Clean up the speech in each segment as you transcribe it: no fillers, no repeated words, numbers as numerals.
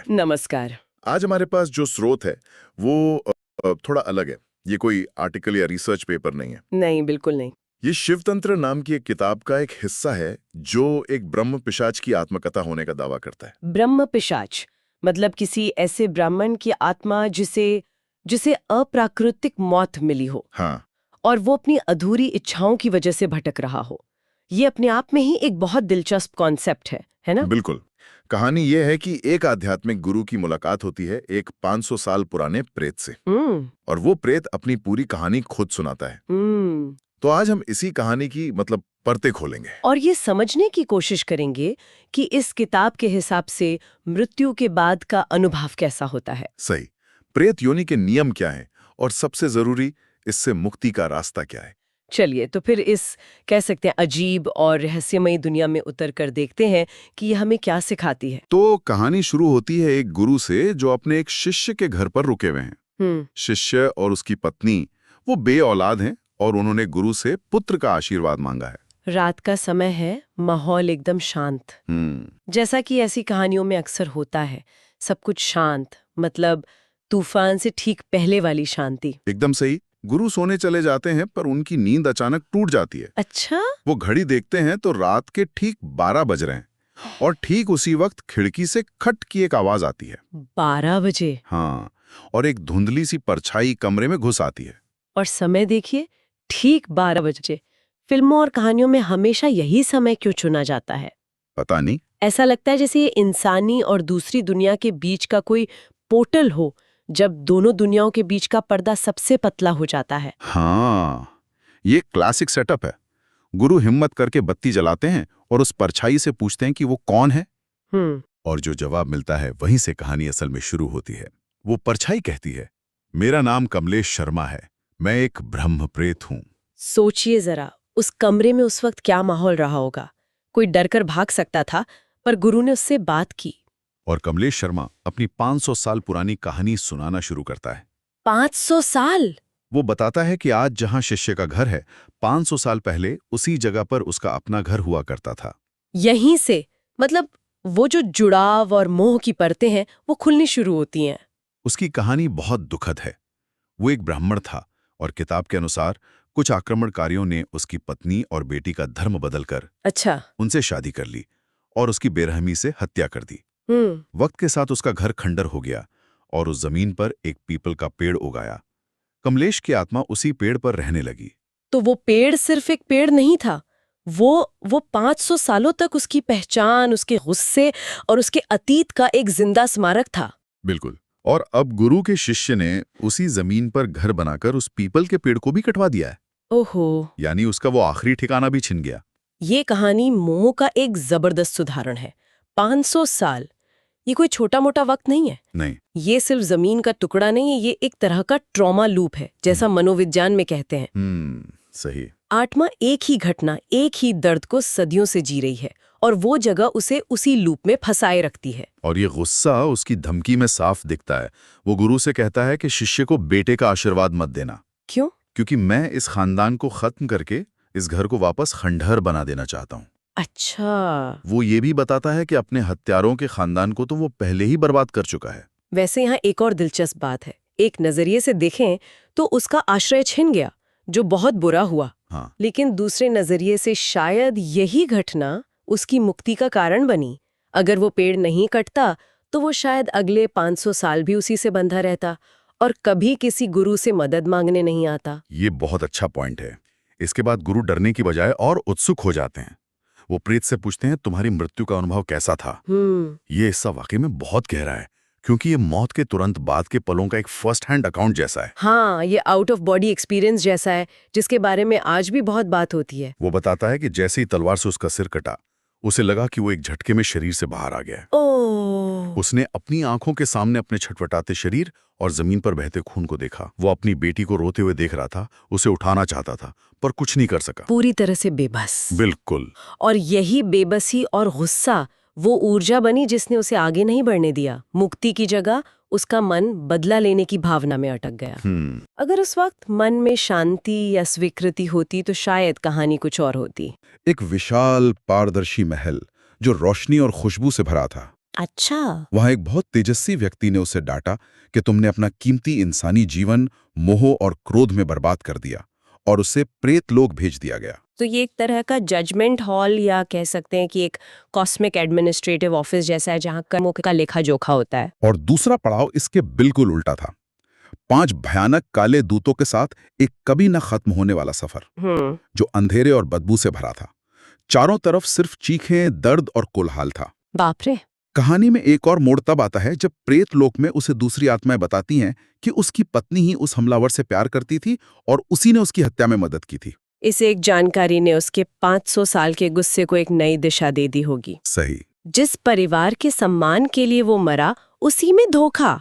नमस्कार। आज हमारे पास जो स्रोत है वो थोड़ा अलग है। ये कोई आर्टिकल या रिसर्च पेपर नहीं है। नहीं, बिल्कुल नहीं। ये शिवतंत्र नाम की एक किताब का एक हिस्सा है जो एक ब्रह्म पिशाच की आत्मकथा होने का दावा करता है। ब्रह्म पिशाच मतलब किसी ऐसे ब्राह्मण की आत्मा जिसे जिसे अप्राकृतिक मौत मिली हो हाँ, और वो अपनी अधूरी इच्छाओं की वजह से भटक रहा हो। ये अपने आप में ही एक बहुत दिलचस्प कॉन्सेप्ट है ना? बिल्कुल। कहानी ये है कि एक आध्यात्मिक गुरु की मुलाकात होती है एक 500 साल पुराने प्रेत से, हम्म। और वो प्रेत अपनी पूरी कहानी खुद सुनाता है। हम्म। तो आज हम इसी कहानी की परतें खोलेंगे। और ये समझने की कोशिश करेंगे कि इस किताब के हिसाब से मृत्यु के बाद का अनुभव कैसा होता है। सही। प्रेत योनि के नियम क्या हैं और सबसे जरूरी, इससे मुक्ति का रास्ता क्या है? चलिए तो फिर इस कह सकते हैं अजीब और रहस्यमयी दुनिया में उतर कर देखते हैं कि ये हमें क्या सिखाती है। तो कहानी शुरू होती है एक गुरु से जो अपने एक शिष्य के घर पर रुके हुए हैं। शिष्य और उसकी पत्नी वो बे औलाद हैं और उन्होंने गुरु से पुत्र का आशीर्वाद मांगा है। रात का समय है, माहौल एकदम शांत। जैसा कि ऐसी कहानियों में अक्सर होता है, सब कुछ शांत, मतलब तूफान से ठीक पहले वाली शांति। एकदम सही। गुरु सोने चले जाते हैं पर उनकी नींद अचानक टूट जाती है। अच्छा? वो घड़ी देखते हैं तो रात के ठीक 12 बज रहे हैं और ठीक उसी वक्त खिड़की से खट की एक आवाज आती है। 12 बजे? हाँ, और एक धुंधली सी परछाई कमरे में घुस आती है। और समय देखिए, ठीक 12 बजे। फिल्मों और कहानियों में हमेशा यही समय क्यों चुना जाता है? पता नहीं। ऐसा लगता है जैसे ये इंसानी और दूसरी दुनिया के बीच का कोई पोर्टल हो, जब दोनों दुनियाओं के बीच का पर्दा सबसे पतला हो जाता है। हाँ, ये क्लासिक सेटअप है। गुरु हिम्मत करके बत्ती जलाते हैं और उस परछाई से पूछते हैं कि वो कौन है। और जो जवाब मिलता है वहीं से कहानी असल में शुरू होती है। वो परछाई कहती है, मेरा नाम कमलेश शर्मा है, मैं एक ब्रह्म प्रेत हूँ। सोचिए जरा, उस कमरे में उस वक्त क्या माहौल रहा होगा। कोई डरकर भाग सकता था, पर गुरु ने उससे बात की। और कमलेश शर्मा अपनी 500 साल पुरानी कहानी सुनाना शुरू करता है। 500 साल? वो बताता है कि आज जहां शिष्य का घर है, 500 साल पहले उसी जगह पर उसका अपना घर हुआ करता था। यहीं से मतलब वो जो जुड़ाव और मोह की परतें हैं वो खुलनी शुरू होती हैं। उसकी कहानी बहुत दुखद है। वो एक ब्राह्मण था और किताब के अनुसार कुछ आक्रमणकारियों ने उसकी पत्नी और बेटी का धर्म बदलकर अच्छा। उनसे शादी कर ली और उसकी बेरहमी से हत्या कर दी। वक्त के साथ उसका घर खंडर हो गया और उस जमीन पर एक पीपल का पेड़ उगाया। कमलेश की आत्मा उसी पेड़ पर रहने लगी। तो वो पेड़ सिर्फ एक पेड़ नहीं था, वो 500 सालों तक उसकी पहचान, उसके गुस्से और उसके अतीत का एक जिंदा स्मारक था। बिल्कुल। और अब गुरु के शिष्य ने उसी जमीन पर घर बनाकर उस पीपल के पेड़ को भी कटवा दिया है। ओहो। यानी उसका वो आखिरी ठिकाना भी छिन गया। ये कहानी मोह का एक जबरदस्त उदाहरण है। 500 साल, ये कोई छोटा मोटा वक्त नहीं है। नहीं। ये सिर्फ जमीन का टुकड़ा नहीं है, ये एक तरह का ट्रॉमा लूप है, जैसा मनोविज्ञान में कहते हैं। सही। आत्मा एक ही घटना, एक ही दर्द को सदियों से जी रही है और वो जगह उसे उसी लूप में फंसाए रखती है। और ये गुस्सा उसकी धमकी में साफ दिखता है। वो गुरु से कहता है कि शिष्य को बेटे का आशीर्वाद मत देना। क्यों? क्योंकि मैं इस खानदान को खत्म करके इस घर को वापस खंडहर बना देना चाहता हूँ। अच्छा। वो ये भी बताता है कि अपने हत्यारों के खानदान को तो वो पहले ही बर्बाद कर चुका है। वैसे यहाँ एक और दिलचस्प बात है। एक नजरिए से देखें तो उसका आश्रय छिन गया, जो बहुत बुरा हुआ। हाँ। लेकिन दूसरे नजरिए से शायद यही घटना उसकी मुक्ति का कारण बनी। अगर वो पेड़ नहीं कटता तो वो शायद अगले 500 साल भी उसी से बंधा रहता और कभी किसी गुरु से मदद मांगने नहीं आता। ये बहुत अच्छा पॉइंट है। इसके बाद गुरु डरने की बजाय और उत्सुक हो जाते हैं। वो प्रेत से पूछते हैं, तुम्हारी मृत्यु का अनुभव कैसा था? ये हिस्सा वाकई में बहुत गहरा है, क्योंकि ये मौत के तुरंत बाद के पलों का एक फर्स्ट हैंड अकाउंट जैसा है। हाँ, ये आउट ऑफ बॉडी एक्सपीरियंस जैसा है, जिसके बारे में आज भी बहुत बात होती है। वो बताता है कि जैसे ही तलवार से उसका सिर कटा, उसे लगा कि वो एक झटके में शरीर से बाहर आ गया। ओह। उसने अपनी आंखों के सामने अपने छटपटाते शरीर और जमीन पर बहते खून को देखा। वो अपनी बेटी को रोते हुए देख रहा था, उसे उठाना चाहता था पर कुछ नहीं कर सका। पूरी तरह से बेबस। बिल्कुल। और यही बेबसी और गुस्सा वो ऊर्जा बनी जिसने उसे आगे नहीं बढ़ने दिया। मुक्ति की जगह उसका मन बदला लेने की भावना में अटक गया। अगर उस वक्त मन में शांति या स्वीकृति होती तो शायद कहानी कुछ और होती। एक विशाल पारदर्शी महल जो रोशनी और खुशबू से भरा था। अच्छा। वहां एक बहुत तेजस्वी व्यक्ति ने उसे डांटा कि तुमने अपना कीमती इंसानी जीवन मोह और क्रोध में बर्बाद कर दिया, और उसे प्रेत लोक भेज दिया गया। तो ये एक तरह का जजमेंट हॉल या कह सकते हैं कि एक कॉस्मिक एडमिनिस्ट्रेटिव ऑफिस जैसा है जहां कर्मों का लेखा जोखा होता है। और दूसरा पड़ाव इसके बिल्कुल उल्टा था। 5 भयानक काले दूतों के साथ एक कभी न खत्म होने वाला सफर, जो अंधेरे और बदबू से भरा था। चारों तरफ सिर्फ चीखें, दर्द और कोलाहल था। बाप रे। कहानी में एक और मोड़ तब आता है जब प्रेत लोक में उसे दूसरी आत्माएं बताती हैं कि उसकी पत्नी ही उस हमलावर से प्यार करती थी और उसी ने उसकी हत्या में मदद की थी। इस एक जानकारी ने उसके 500 साल के गुस्से को एक नई दिशा दे दी होगी। सही। जिस परिवार के सम्मान के लिए वो मरा, उसी में धोखा।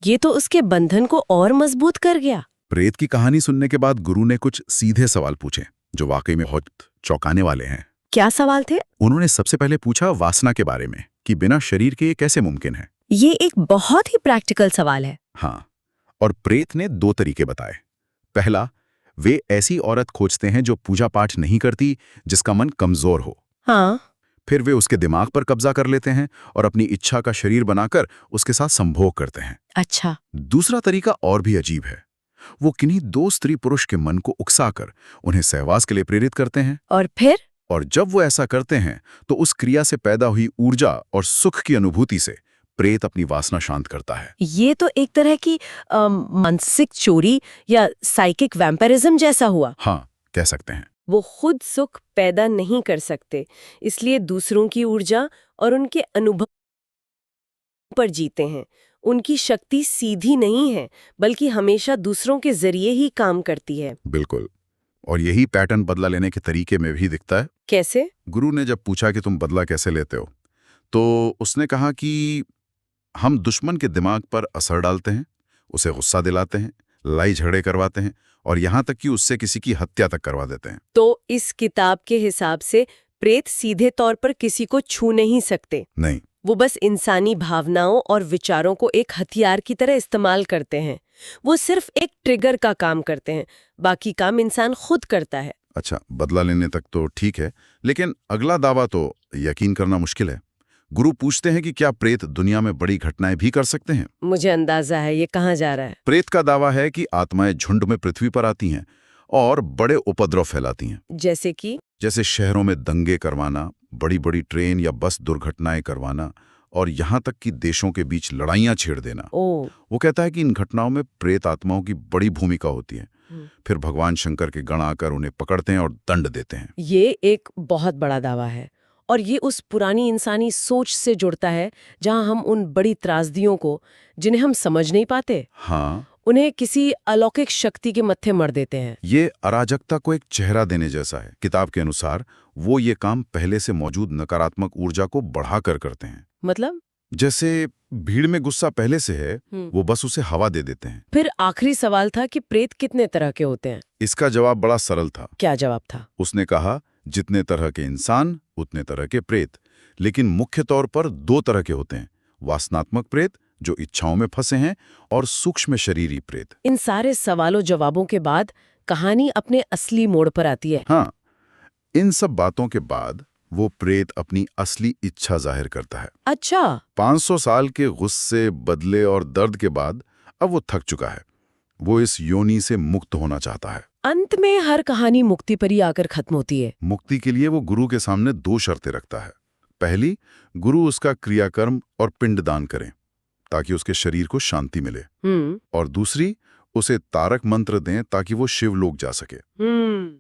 ये तो उसके बंधन को और मजबूत कर गया। प्रेत की कहानी सुनने के बाद गुरु ने कुछ सीधे सवाल पूछे जो वाकई में बहुत चौंकाने वाले हैं। क्या सवाल थे? उन्होंने सबसे पहले पूछा वासना के बारे में, कि बिना शरीर के ये कैसे मुमकिन है। ये एक बहुत ही प्रैक्टिकल सवाल है। हाँ, और प्रेत ने 2 तरीके बताए। पहला, वे ऐसी औरत खोजते हैं जो पूजा पाठ नहीं करती, जिसका मन कमजोर हो। हाँ। फिर वे उसके दिमाग पर कब्जा कर लेते हैं और अपनी इच्छा का शरीर बनाकर उसके साथ संभोग करते हैं। अच्छा। दूसरा तरीका और भी अजीब है। वो किन्हीं 2 स्त्री पुरुष के मन को उकसाकर उन्हें सहवास के लिए प्रेरित करते हैं। और जब वो ऐसा करते हैं तो उस क्रिया से पैदा हुई ऊर्जा और सुख की अनुभूति से प्रेत अपनी वासना शांत करता है। ये तो एक तरह की मानसिक चोरी या साइकिक वैम्पिरिज्म जैसा हुआ। हाँ, कह सकते हैं। वो खुद सुख पैदा नहीं कर सकते, इसलिए दूसरों की ऊर्जा और उनके अनुभव पर जीते हैं। उनकी शक्ति सीधी नहीं है, बल्कि हमेशा दूसरों के जरिए ही काम करती है। बिल्कुल। और यही पैटर्न बदला लेने के तरीके में भी दिखता है। कैसे? गुरु ने जब पूछा कि तुम बदला कैसे लेते हो, तो उसने कहा कि हम दुश्मन के दिमाग पर असर डालते हैं, उसे गुस्सा दिलाते हैं, लड़ाई झगड़े करवाते हैं और यहाँ तक कि उससे किसी की हत्या तक करवा देते हैं। तो इस किताब के हिसाब से प्रेत सीधे तौर पर किसी को छू नहीं सकते। नहीं, वो बस इंसानी भावनाओं और विचारों को एक हथियार की तरह इस्तेमाल करते हैं। वो सिर्फ एक ट्रिगर का काम करते हैं, बाकी काम इंसान खुद करता है। अच्छा, बदला लेने तक तो ठीक है, लेकिन अगला दावा तो यकीन करना मुश्किल है। गुरु पूछते हैं कि क्या प्रेत दुनिया में बड़ी घटनाएं भी कर सकते हैं? मुझे अंदाजा है ये कहाँ जा रहा है। प्रेत का दावा है कि आत्माएं झुंड में पृथ्वी पर आती हैं और बड़े उपद्रव फैलाती हैं। जैसे शहरों में दंगे करवाना, बड़ी बड़ी ट्रेन या बस दुर्घटनाएं करवाना और यहाँ तक कि देशों के बीच लड़ाइयां छेड़ देना। वो कहता है कि इन घटनाओं में प्रेत आत्माओं की बड़ी भूमिका होती है। फिर भगवान शंकर के गण आकर उन्हें पकड़ते हैं और दंड देते हैं। ये एक बहुत बड़ा दावा है और ये उस पुरानी इंसानी सोच से जुड़ता है जहां हम उन बड़ी त्रासदियों को, जिन्हें हम समझ नहीं पाते, हाँ, उन्हें किसी अलौकिक शक्ति के मत्थे मर देते हैं। ये अराजकता को एक चेहरा देने जैसा है। किताब के अनुसार वो ये काम पहले से मौजूद नकारात्मक ऊर्जा को बढ़ाकर करते हैं। मतलब? जैसे भीड़ में गुस्सा पहले से है, वो बस उसे हवा दे देते हैं। फिर आखिरी सवाल था कि प्रेत कितने तरह के होते हैं। इसका जवाब बड़ा सरल था। क्या जवाब था? उसने कहा, जितने तरह के इंसान उतने तरह के प्रेत, लेकिन मुख्य तौर पर 2 तरह के होते हैं। वासनात्मक प्रेत जो इच्छाओं में फंसे हैं और सूक्ष्म शरीरी प्रेत। इन सारे सवालों जवाबों के बाद कहानी अपने असली मोड़ पर आती है। हाँ, इन सब बातों के बाद वो प्रेत अपनी असली इच्छा जाहिर करता है। अच्छा। 500 साल के गुस्से, बदले और दर्द के बाद अब वो थक चुका है। वो इस योनि से मुक्त होना चाहता है। अंत में हर कहानी मुक्ति पर ही आकर खत्म होती है। मुक्ति के लिए वो गुरु के सामने 2 शर्तें रखता है। पहली, गुरु उसका क्रियाकर्म और पिंडदान करें ताकि उसके शरीर को शांति मिले। और दूसरी, उसे तारक मंत्र दें ताकि वो शिवलोक जा सके।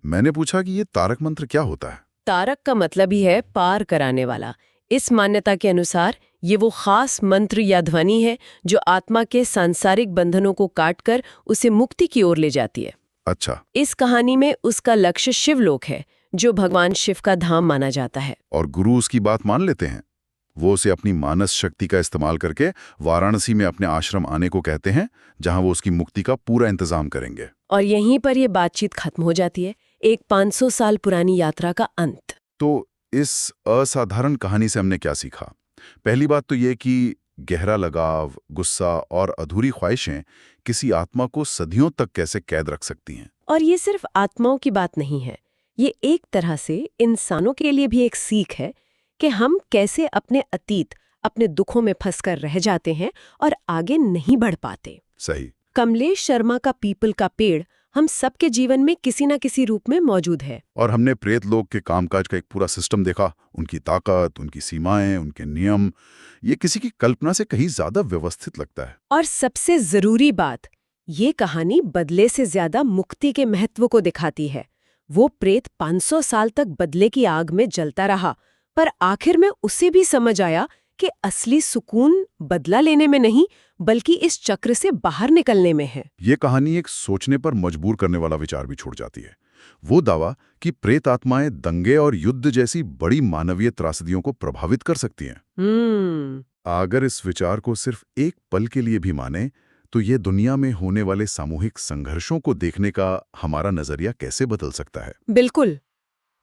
मैंने पूछा कि ये तारक मंत्र क्या होता है? तारक का मतलब ही है पार कराने वाला। इस मान्यता के अनुसार ये वो खास मंत्र या ध्वनि है जो आत्मा के सांसारिक बंधनों को काटकर उसे मुक्ति की ओर ले जाती है। अच्छा। इस कहानी में उसका लक्ष्य शिवलोक है, जो भगवान शिव का धाम माना जाता है। और गुरु उसकी बात मान लेते हैं। वो उसे अपनी मानस शक्ति का इस्तेमाल करके वाराणसी में अपने आश्रम आने को कहते हैं, जहां वो उसकी मुक्ति का पूरा इंतजाम करेंगे। और यहीं पर यह बातचीत खत्म हो जाती है, एक 500 साल पुरानी यात्रा का अंत। तो इस असाधारण कहानी से हमने क्या सीखा? पहली बात तो ये कि गहरा लगाव, गुस्सा और अधूरी ख्वाहिशें किसी आत्मा को सदियों तक कैसे कैद रख सकती हैं। और ये सिर्फ आत्माओं की बात नहीं है, ये एक तरह से इंसानों के लिए भी एक सीख है कि हम कैसे अपने अतीत, अपने दुखों में फंसकर रह जाते हैं और आगे नहीं बढ़ पाते। सही। कमलेश शर्मा का पीपल का पेड़ हम सबके जीवन में किसी न किसी रूप में मौजूद है। और हमने प्रेत लोग के कामकाज का एक पूरा सिस्टम देखा, उनकी ताकत, उनकी सीमाएं, उनके नियम। ये किसी की कल्पना से कहीं ज्यादा व्यवस्थित लगता है। और सबसे जरूरी बात, ये कहानी बदले से ज्यादा मुक्ति के महत्व को दिखाती है। वो प्रेत 500 साल तक बदले की आग में जलता रहा, पर आखिर में उसे भी समझ आया कि असली सुकून बदला लेने में नहीं, बल्कि इस चक्र से बाहर निकलने में है। ये कहानी एक सोचने पर मजबूर करने वाला विचार भी छोड़ जाती है। वो दावा कि प्रेत आत्माएं दंगे और युद्ध जैसी बड़ी मानवीय त्रासदियों को प्रभावित कर सकती हैं। अगर इस विचार को सिर्फ एक पल के लिए भी माने, तो ये दुनिया में होने वाले सामूहिक संघर्षों को देखने का हमारा नजरिया कैसे बदल सकता है। बिल्कुल।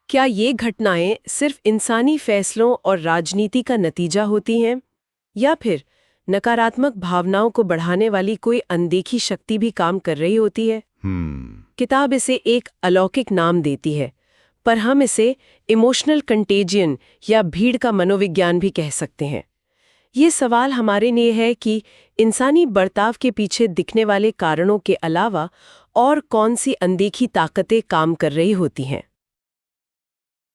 क्या ये घटनाएं सिर्फ इंसानी फैसलों और राजनीति का नतीजा होती हैं, या फिर नकारात्मक भावनाओं को बढ़ाने वाली कोई अनदेखी शक्ति भी काम कर रही होती है? किताब इसे एक अलौकिक नाम देती है, पर हम इसे इमोशनल कंटेजियन या भीड़ का मनोविज्ञान भी कह सकते हैं। ये सवाल हमारे लिए है कि इंसानी बर्ताव के पीछे दिखने वाले कारणों के अलावा और कौन सी अनदेखी ताकतें काम कर रही होती हैं।